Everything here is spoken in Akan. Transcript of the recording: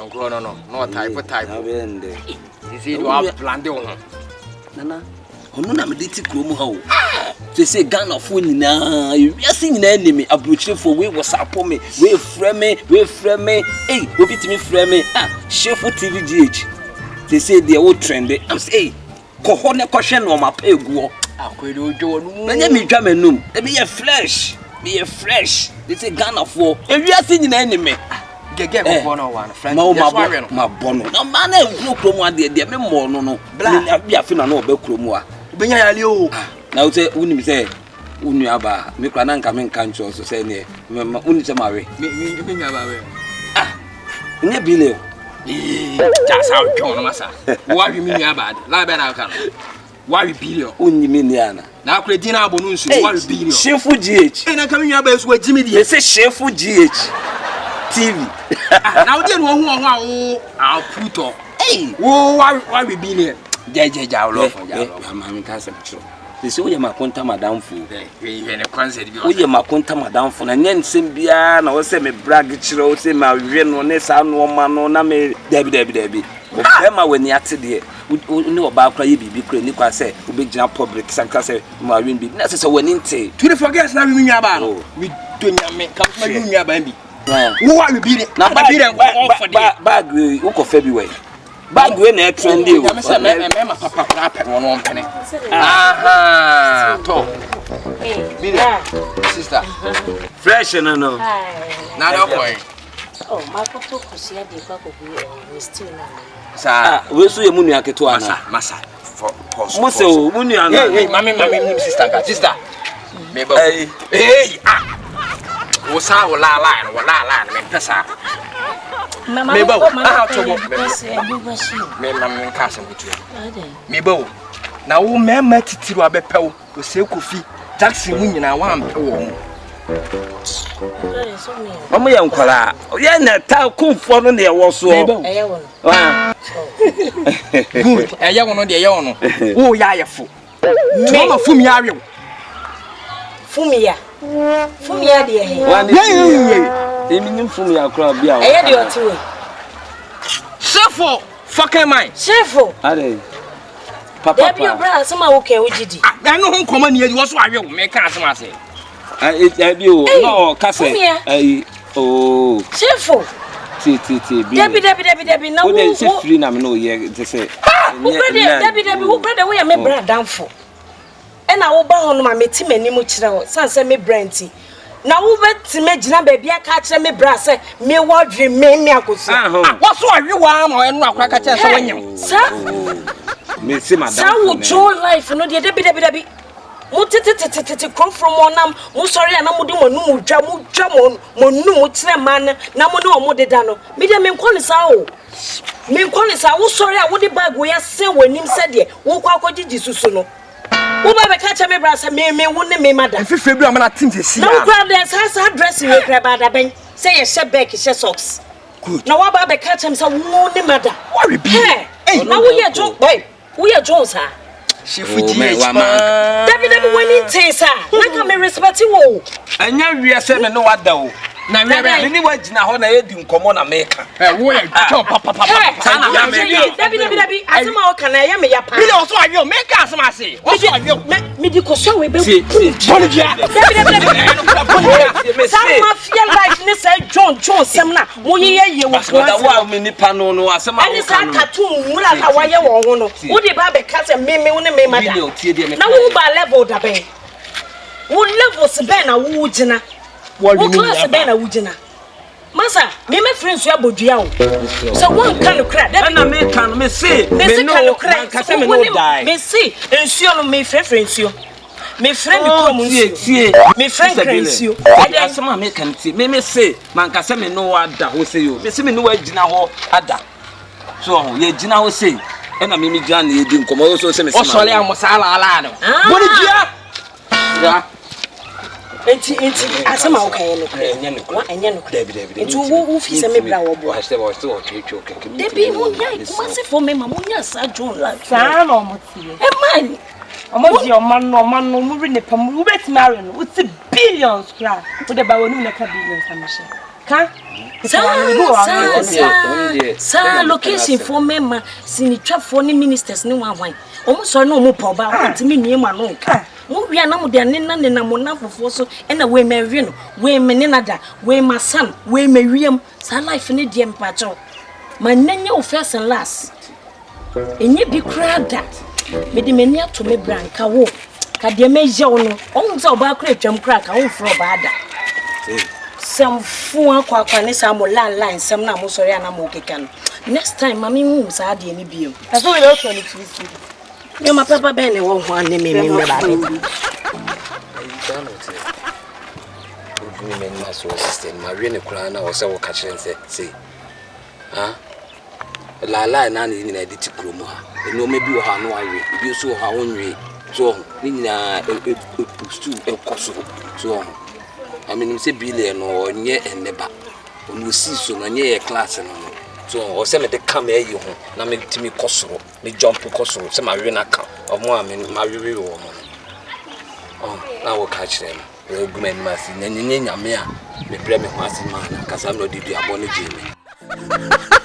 no type. You see, you have planned on. Nana, ono na me deti krom ha o. They say Ghana for nyina, you see nyina enemy abrochi for we WhatsApp me, we frame me. Hey, obi timi frame me. Shefu TVGH. They say they all trend. I'm say, ko ho ne ko hwe no ma pa eguo. Akwede ojo no. Na nya me dwa manum. E be fresh. Be fresh. They say Ghana for. E wi ase nyina enemy. Gege ko no one friend. Ma bono. Na ma na eguo krom ade de me mo no. Bla bia fi na no oba krom a. Benya yale o. Na wo say unim say unu aba me kwa na nka me nka ncho so say ne unu say mawe me benya aba we nya bile just how John masa wa wi me aba la be na ka no wa wi billion unni me ni ana na akure din na abonu nsu wa wi billion shefu GH na ka me aba esu agimi die say shefu GH TV na wo de no ho ho a puto wo wa wi billion ja lo fo ja lo ma me ka se chiro they say we makonta madam fu we ne concert bi we makonta madam fu na nyensem bia na wo say me brag chiro wo say ma hwe no ne sa no ma no na me dabi o be ma wani ate de ni oba akra ye bibi kra ni kwa say we be gina public sanka say ma hwe bi na say wani nte to the forget na we nya ba no we do nya me kam ma we nya ba bi wo wa we bi na ba bi re for de bag we ko fa bi we bag we na trendy o me say me papa kra pe no mpene aha to bi sister fresh no na do boy oh my papa kusia de kwa ko bi we still na sa we so ye munu aketo ana masa for mo se o munu ana hey mami sister me ba wo sa wo la me pesa mama me ba to me mami ka se butu me ba na wo mema titiru abepew wo se kofi Jackson mu nyina wa ampe wo mama ya nkwala ya na ta kumfo no ne wo so eye wo good eye wo no de eye wo no wo ya ayefo mama fumi awe fumia de he eminim fumia kra bia wo eye de otiwe chefo fucking mine chefo ade papa ya bi obra asema wo ke ojidi na no ho nkoma ne wo so awe wo me ka asema ase bi o no kase oh chefo ti bi debi na wo dey say free na me no ye te say debi wo brother we ya me bra danfo e na wo ba ho no ma meti mani mu kire wo sanse me branti na wo beti me gina ba bia ka kire me bra se me wodwe me akoso wo so awe wa ma enu akwa ka kire se wanyem sa me say madam sa wo jo life no de debi mu tete come from onam mu sorry na mu di monu mu dwa monu mu kire man na mu ne o mu deda no me de me nkoni sa wo sorry a wo de bag wo ya se wanim se de wo kwa akogigi susu no wo ba be ka cha me bra se me wo ne me madam fife bi amana tinte si na wo grab the sa dress we grab ada ben say ye she back she socks good na wo ba be ka cha me say wo ne madam worry bi na wo ye jo boy wo ye jo sa she fuji ma David wani tesa na ka me respect wo anya wi se me no wada o na wi ni wagina ho na ye di nkomo na meka wo ye cho papa sana ya me David asema o kana ya me ya pa bi o so ayo meka asema ase o so ayo me di ko so we be Bolivia David sama feel like ne say John sem na mo ye wo ko da wa me nipa no asema o kana sa cartoon mura na wa ye wo ho no wo di ba be ka se me wo ne me mada na wo ba level da ben wo level se ben na wo gina wo class ben na wo gina masa me friends ya bodua o so one kan kra da na me kan me say me no ka se me no die me see ensuo no me friends me friend ko mo tie me friend krensio ada asema me kan tie me say man ka se me no ada ho say yo me say me no agina ho ada so ye gina ho say e na me gina na ye di nkomo so say me say o sole amosala ala no bodua ya enti asema o kan no enye no David enti wo fi se me bra wo bo I say wo still twetwe okay debi mo nya kuma se for me ma mo nya sa John la sa na o mo tie e man omoji o man no mu re ne pam wo beti mare no uti billions kra wo de ba wonu na ka billions amhye Ka. Sa location for member sinitwa for ni ministers ni wan. Omo so na omo pa ba ntimi nuema no nka. Mo wi ana mo de ne mo na fofo so e na we menwe no we mene nada we masan we mewiem sa life ne de mpacho mananye o first and last enye bi krada me de mani ato me branka wo ka de me je wo no on so ba kra twam kra ka wo fro ba ada sem fu akwa ne sa mo line sem na mo sori ana mo keka no next time mami hu sa de ni biom aso we also ni twisi yo ma papa ben ne wo ho ane me ba be me men so system ma we ne kura na wo se wo ka kire say ha la na ni na edit kromo ha eno me bi wo ha no awe bi so ha wonwe so ni na stu ekoso so I mean say billion no nye eneba onu si so no nye class no so o se me de come ayi ho na me timi kosoro me jump kosoro se ma we na ka omo a me ma we wo mo oh na wo ka kire no gumen masi na nye nyame a me bre me ho asema na kasa no didi abone jeme